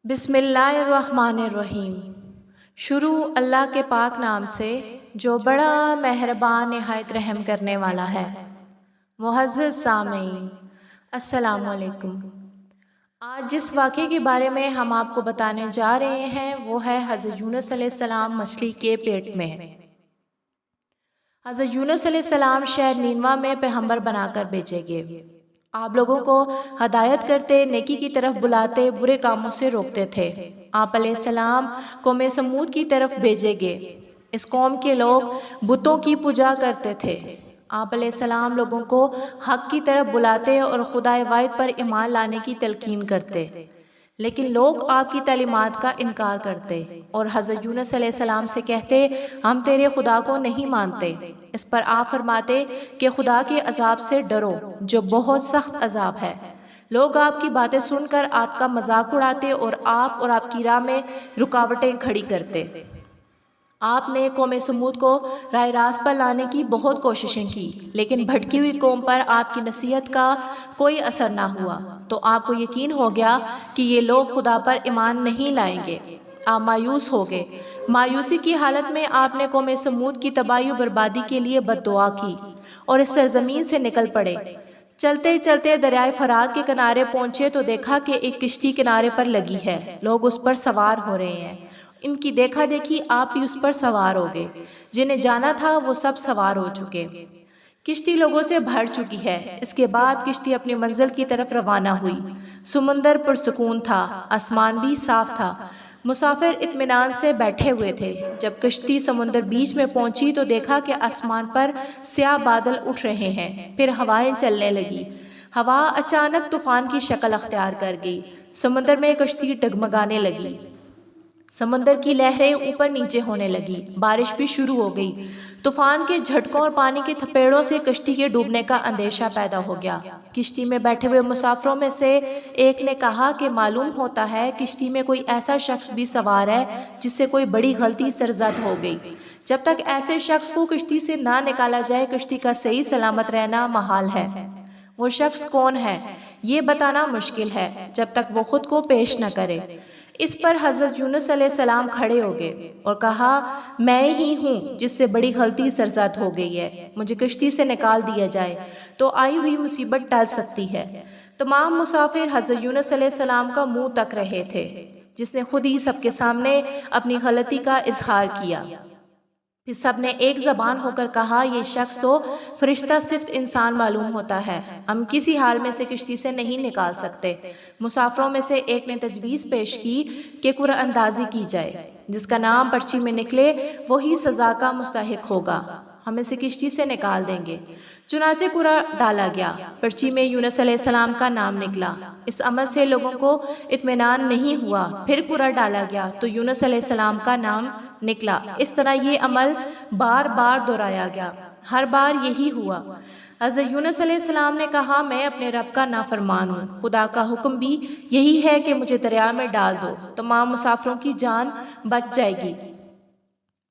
بسم اللہ الرحمن الرحیم۔ شروع اللہ کے پاک نام سے جو بڑا مہربان نہایت رحم کرنے والا ہے۔ معزز سامعین، السلام علیکم۔ آج جس واقعے کے بارے میں ہم آپ کو بتانے جا رہے ہیں وہ ہے حضرت یونس علیہ السلام مچھلی کے پیٹ میں۔ حضرت یونس علیہ السلام شہر نینوا میں پیغمبر بنا کر بھیجے گئے۔ آپ لوگوں کو ہدایت کرتے، نیکی کی طرف بلاتے، برے کاموں سے روکتے تھے۔ آپ علیہ السلام قوم سمود کی طرف بھیجے گئے۔ اس قوم کے لوگ بتوں کی پوجا کرتے تھے۔ آپ علیہ السلام لوگوں کو حق کی طرف بلاتے اور خدائے واحد پر ایمان لانے کی تلقین کرتے، لیکن لوگ آپ کی تعلیمات کا انکار کرتے اور حضرت یونس علیہ السلام سے کہتے ہم تیرے خدا کو نہیں مانتے۔ اس پر آپ فرماتے کہ خدا کے عذاب سے ڈرو جو بہت سخت عذاب ہے۔ لوگ آپ کی باتیں سن کر آپ کا مذاق اڑاتے اور آپ کی راہ میں رکاوٹیں کھڑی کرتے۔ آپ نے قوم سمود کو راہ راست پر لانے کی بہت کوششیں کی، لیکن بھٹکی ہوئی قوم پر آپ کی نصیحت کا کوئی اثر نہ ہوا، تو آپ کو یقین ہو گیا کہ یہ لوگ خدا پر ایمان نہیں لائیں گے۔ آپ مایوس ہو گئے۔ مایوسی کی حالت میں آپ نے قوم سمود کی تباہی و بربادی کے لیے بد دعا کی اور اس سرزمین سے نکل پڑے۔ چلتے چلتے دریائے فرات کے کنارے پہنچے تو دیکھا کہ ایک کشتی کنارے پر لگی ہے، لوگ اس پر سوار ہو رہے ہیں۔ ان کی دیکھا دیکھی آپ بھی اس پر سوار ہو گئے۔ جنہیں جانا تھا وہ سب سوار ہو چکے۔ کشتی لوگوں سے بھر چکی ہے۔ اس کے بعد کشتی اپنی منزل کی طرف روانہ ہوئی۔ سمندر پرسکون تھا، آسمان بھی صاف تھا، مسافر اطمینان سے بیٹھے ہوئے تھے۔ جب کشتی سمندر بیچ میں پہنچی تو دیکھا کہ آسمان پر سیاہ بادل اٹھ رہے ہیں، پھر ہوائیں چلنے لگی۔ ہوا اچانک طوفان کی شکل اختیار کر گئی۔ سمندر میں کشتی ڈگمگانے لگی۔ سمندر کی لہریں اوپر نیچے ہونے لگی۔ بارش بھی شروع ہو گئی۔ طوفان کے جھٹکوں اور پانی کے تھپیڑوں سے کشتی کے ڈوبنے کا اندیشہ پیدا ہو گیا۔ کشتی میں بیٹھے ہوئے مسافروں میں سے ایک نے کہا کہ معلوم ہوتا ہے کشتی میں کوئی ایسا شخص بھی سوار ہے جس سے کوئی بڑی غلطی سرزد ہو گئی۔ جب تک ایسے شخص کو کشتی سے نہ نکالا جائے کشتی کا صحیح سلامت رہنا محال ہے۔ وہ شخص کون ہے یہ بتانا مشکل ہے جب تک وہ خود کو پیش نہ کرے۔ اس پر حضرت یونس علیہ السلام کھڑے ہو گئے اور کہا میں ہی ہوں جس سے بڑی غلطی سرزد ہو گئی ہے، مجھے کشتی سے نکال دیا جائے تو آئی ہوئی مصیبت ٹل سکتی ہے۔ تمام مسافر حضرت یونس علیہ السلام کا منہ تک رہے تھے جس نے خود ہی سب کے سامنے اپنی غلطی کا اظہار کیا۔ پھر سب نے ایک زبان ہو کر کہا یہ شخص تو فرشتہ صفت انسان معلوم ہوتا ہے، ہم کسی حال میں سے کشتی سے نہیں نکال سکتے۔ مسافروں میں سے ایک نے تجویز پیش کی کہ قرعہ اندازی کی جائے، جس کا نام پرچی میں نکلے وہی سزا کا مستحق ہوگا، ہم اسے کشتی سے نکال دیں گے۔ چنانچہ قرعہ ڈالا گیا۔ پرچی میں یونس علیہ السلام کا نام نکلا۔ اس عمل سے لوگوں کو اطمینان نہیں ہوا۔ پھر قرعہ ڈالا گیا تو یونس علیہ السلام کا نام نکلا۔ اس طرح یہ عمل بار بار دہرایا گیا۔ ہر بار یہی ہوا۔ حضرت یونس علیہ السلام نے کہا میں اپنے رب کا نافرمان ہوں، خدا کا حکم بھی یہی ہے کہ مجھے دریا میں ڈال دو، تمام مسافروں کی جان بچ جائے گی۔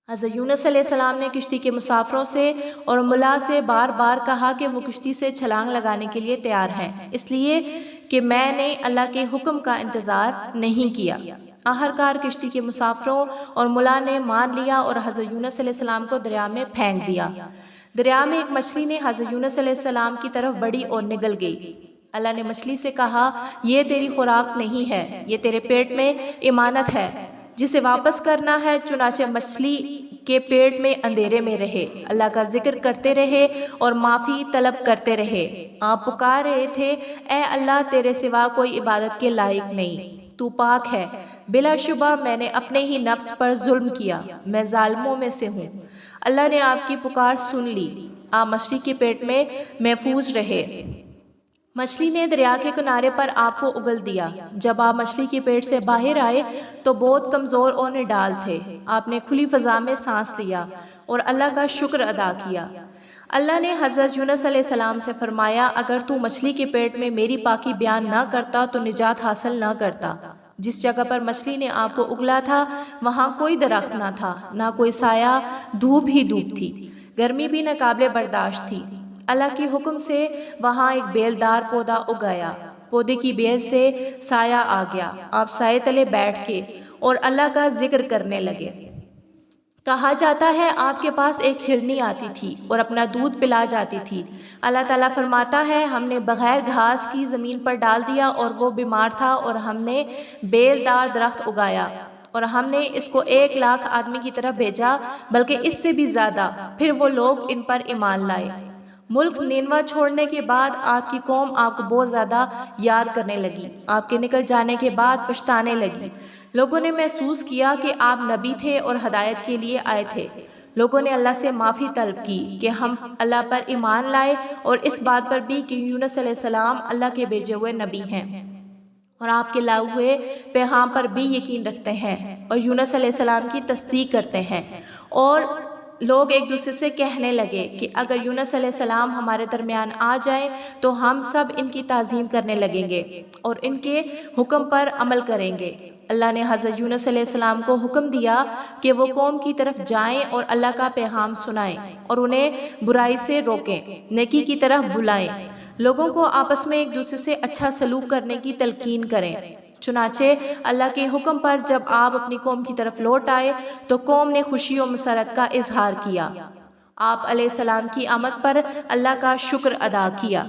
حضرت یونس علیہ السلام نے کشتی کے مسافروں سے اور ملا سے بار بار کہا کہ وہ کشتی سے چھلانگ لگانے کے لیے تیار ہیں، اس لیے کہ میں نے اللہ کے حکم کا انتظار نہیں کیا۔ آخرکار کشتی کے مسافروں اور ملا نے مان لیا اور حضرت یونس علیہ السلام کو دریا میں پھینک دیا۔ دریا میں ایک مچھلی نے حضرت یونس علیہ السلام کی طرف بڑھی اور نگل گئی۔ اللہ نے مچھلی سے کہا یہ تیری خوراک نہیں ہے، یہ تیرے پیٹ میں امانت ہے جسے واپس کرنا ہے۔ چنانچہ مچھلی کے پیٹ میں اندھیرے میں رہے، اللہ کا ذکر کرتے رہے اور معافی طلب کرتے رہے۔ آپ پکار رہے تھے اے اللہ تیرے سوا کوئی عبادت کے لائق نہیں، تو پاک ہے، بلا شبہ میں نے اپنے ہی نفس پر ظلم کیا، میں ظالموں میں سے ہوں۔ اللہ نے آپ کی پکار سن لی۔ آپ مچھلی کے پیٹ میں محفوظ رہے۔ مچھلی نے دریا کے کنارے پر آپ کو اگل دیا۔ جب آپ مچھلی کے پیٹ سے باہر آئے تو بہت کمزور اور نڈال تھے۔ آپ نے کھلی فضا میں سانس لیا اور اللہ کا شکر ادا کیا۔ اللہ نے حضرت یونس علیہ السلام سے فرمایا اگر تو مچھلی کے پیٹ میں میری پاکی بیان نہ کرتا تو نجات حاصل نہ کرتا۔ جس جگہ پر مچھلی نے آپ کو اگلا تھا وہاں کوئی درخت نہ تھا، نہ کوئی سایہ، دھوپ ہی دھوپ تھی، گرمی بھی ناقابل برداشت تھی۔ اللہ کے حکم سے وہاں ایک بیلدار پودا اگایا۔ پودے کی بیل سے سایہ آ گیا، آپ سائے تلے بیٹھ کے اور اللہ کا ذکر کرنے لگے۔ کہا جاتا ہے آپ کے پاس ایک ہرنی آتی تھی اور اپنا دودھ پلا جاتی تھی۔ اللہ تعالیٰ فرماتا ہے ہم نے بغیر گھاس کی زمین پر ڈال دیا اور وہ بیمار تھا، اور ہم نے بیل دار درخت اگایا اور ہم نے اس کو 1,00,000 آدمی کی طرف بھیجا، بلکہ اس سے بھی زیادہ، پھر وہ لوگ ان پر ایمان لائے۔ ملک نینوا چھوڑنے کے بعد آپ کی قوم آپ کو بہت زیادہ یاد کرنے لگی، آپ کے نکل جانے کے بعد پچھتانے لگی۔ لوگوں نے محسوس کیا کہ آپ نبی تھے اور ہدایت کے لیے آئے تھے۔ لوگوں نے اللہ سے معافی طلب کی کہ ہم اللہ پر ایمان لائے، اور اس بات پر بھی کہ یونس علیہ السلام اللہ کے بھیجے ہوئے نبی ہیں، اور آپ کے لائے ہوئے پیغام پر بھی یقین رکھتے ہیں اور یونس علیہ السلام کی تصدیق کرتے ہیں۔ اور لوگ ایک دوسرے سے کہنے لگے کہ اگر یونس علیہ السلام ہمارے درمیان آ جائیں تو ہم سب ان کی تعظیم کرنے لگیں گے اور ان کے حکم پر عمل کریں گے۔ اللہ نے حضرت یونس علیہ السلام کو حکم دیا کہ وہ قوم کی طرف جائیں اور اللہ کا پیغام سنائیں اور انہیں برائی سے روکیں، نیکی کی طرف بلائیں، لوگوں کو آپس میں ایک دوسرے سے اچھا سلوک کرنے کی تلقین کریں۔ چنانچہ اللہ کے حکم پر جب آپ اپنی قوم کی طرف لوٹ آئے تو قوم نے خوشی و مسرت کا اظہار کیا، آپ علیہ السلام کی آمد پر اللہ کا شکر ادا کیا۔